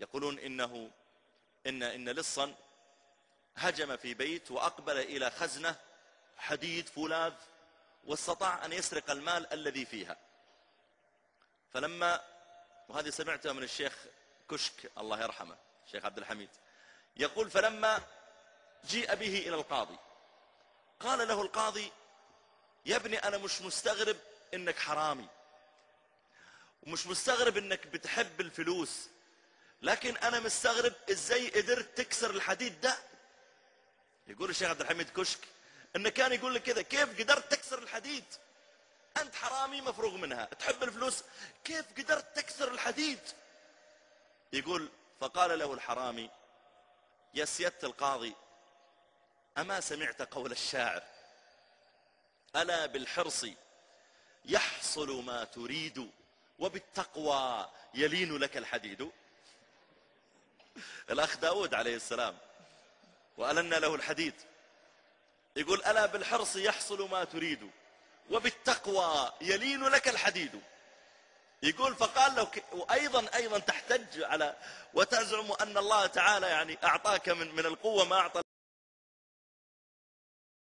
يقولون إن لصا هجم في بيت وأقبل إلى خزنة حديد فولاذ واستطاع أن يسرق المال الذي فيها. وهذه سمعتها من الشيخ كشك الله يرحمه الشيخ عبد الحميد، يقول فلما جيء به إلى القاضي قال له القاضي يا ابني أنا مش مستغرب إنك حرامي ومش مستغرب إنك بتحب الفلوس، لكن أنا مستغرب إزاي قدرت تكسر الحديد ده. يقول الشيخ عبد الحميد كشك إنه كان يقول لك كذا، كيف قدرت تكسر الحديد؟ أنت حرامي مفروغ منها، تحب الفلوس، كيف قدرت تكسر الحديد؟ يقول فقال له الحرامي يا سيادة القاضي أما سمعت قول الشاعر ألا بالحرص يحصل ما تريد وبالتقوى يلين لك الحديد. الأخ داود عليه السلام وألنا له الحديد، يقول ألا بالحرص يحصل ما تريد وبالتقوى يلين لك الحديد. يقول فقال له وأيضا تحتج على وتزعم أن الله تعالى يعني أعطاك من القوة ما أعطى